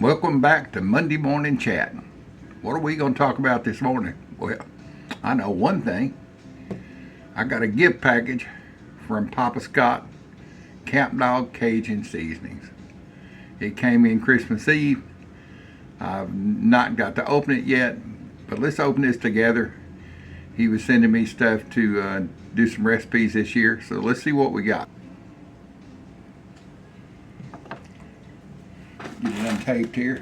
Welcome back to Monday Morning Chat. What are we going to talk about this morning? Well, I know one thing. I got a gift package from Papa Scott Camp Dog Cajun Seasonings. It came in Christmas Eve. I've not got to open it yet, but let's open this together. He was sending me stuff to do some recipes this year, so let's see what we got. Get it untaped here.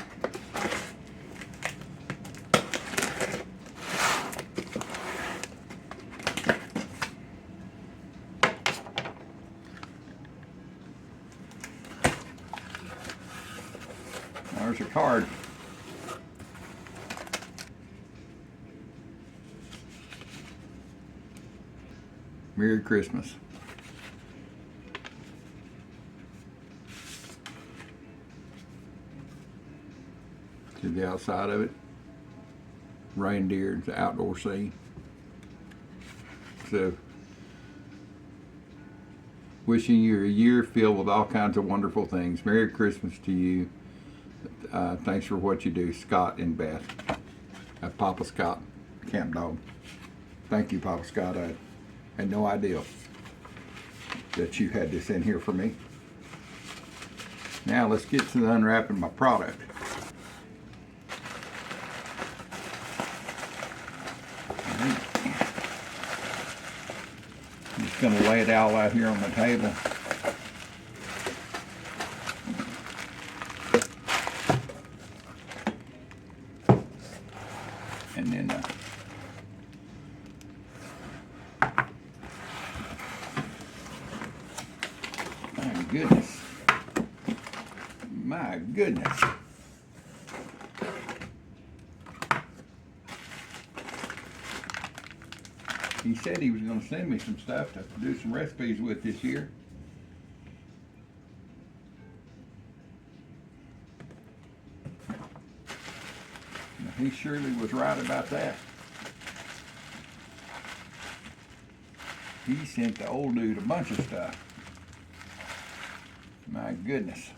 There's a card. Merry Christmas. To the outside of it, reindeer, the outdoor scene. So, wishing you a year filled with all kinds of wonderful things. Merry Christmas to you. Thanks for what you do, Scott and Beth. Papa Scott, Camp Dog. Thank you, Papa Scott. I had no idea that you had this in here for me. Now let's get to unwrapping my product. I'm just going to lay it all out here on the table. And then my goodness. My goodness. He said he was going to send me some stuff to do some recipes with this year. He surely was right about that. He sent the old dude a bunch of stuff. My goodness.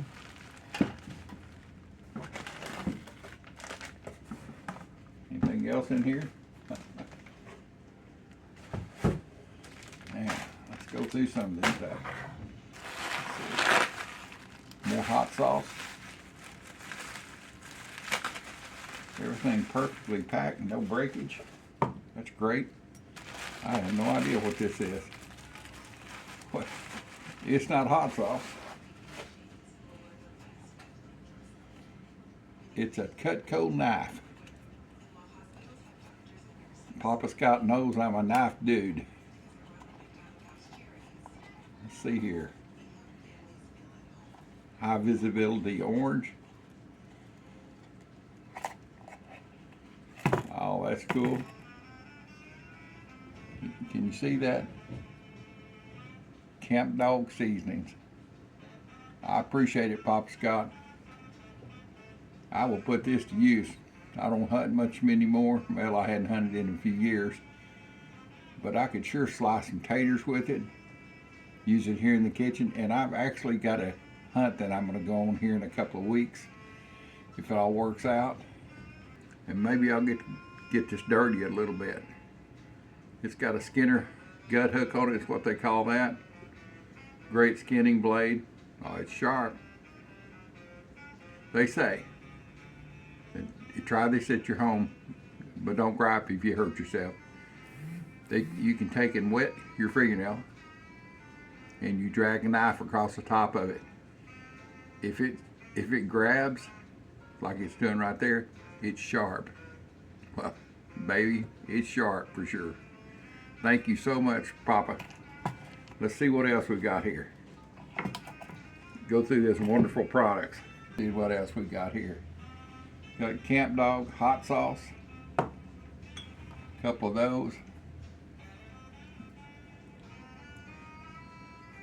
Anything else in here? Now, let's go through some of this stuff. More hot sauce. Everything perfectly packed, no breakage. That's great. I have no idea what this is. What? It's not hot sauce. It's a Cutco knife. Papa Scott knows I'm a knife dude. Let's see here. High visibility orange. Oh, that's cool. Can you see that? Camp Dog Seasonings. I appreciate it, Papa Scott. I will put this to use. I don't hunt much anymore. Well, I hadn't hunted in a few years. But I could sure slice some taters with it. Use it here in the kitchen. And I've actually got a hunt that I'm going to go on here in a couple of weeks. If it all works out. And maybe I'll get this dirty a little bit. It's got a Skinner gut hook on it, is what they call that. Great skinning blade. Oh, it's sharp. They say, you try this at your home, but don't gripe if you hurt yourself. You can take and wet your fingernail, and you drag a knife across the top of it. If it grabs, like it's doing right there, it's sharp. Well, baby, it's sharp for sure. Thank you so much, Papa. Let's see what else we got here. Go through this wonderful products. See what else we got here. Got Camp Dog hot sauce. A couple of those.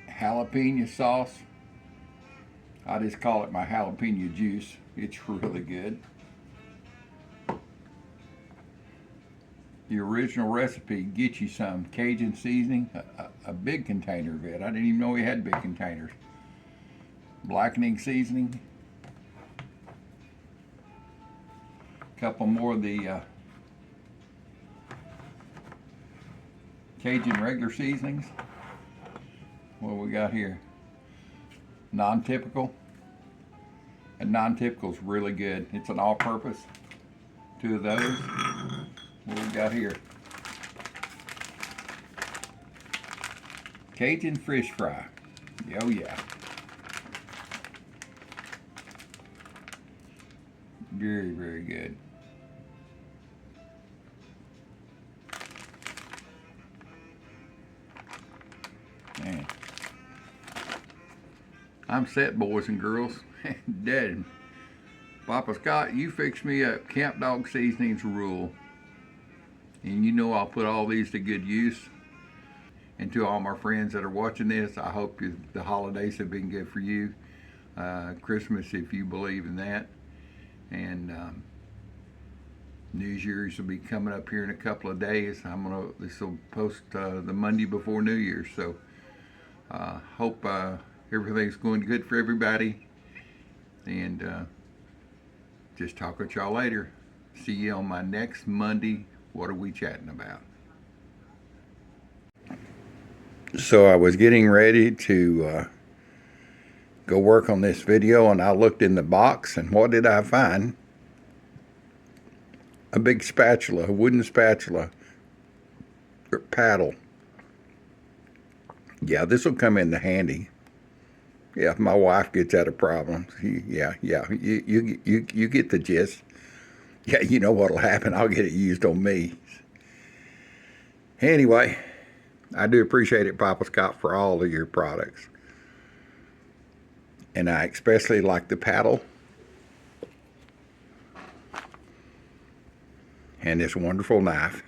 Jalapeno sauce. I just call it my jalapeno juice. It's really good. The original recipe, get you some Cajun seasoning, a big container of it. I didn't even know we had big containers. Blackening seasoning. couple more of the Cajun regular seasonings. What we got here? Non-typical. And non-typical is really good. It's an all-purpose. 2 of those. What we got here? Cajun fish fry. Oh yeah. Very, very good. Man. I'm set, boys and girls. Dead. Papa Scott, you fix me a Camp Dog Seasonings rule. And you know I'll put all these to good use. And to all my friends that are watching this, I hope the holidays have been good for you. Christmas, if you believe in that. And New Year's will be coming up here in a couple of days. This will post the Monday before New Year's. So hope everything's going good for everybody. And just talk with y'all later. See you on my next Monday. What are we chatting about? So I was getting ready to go work on this video, and I looked in the box, and what did I find? A big spatula, a wooden spatula, or paddle. Yeah, this will come in handy. Yeah, if my wife gets out of problems. Yeah, you get the gist. Yeah, you know what'll happen. I'll get it used on me. Anyway, I do appreciate it, Papa Scott, for all of your products. And I especially like the paddle. And this wonderful knife.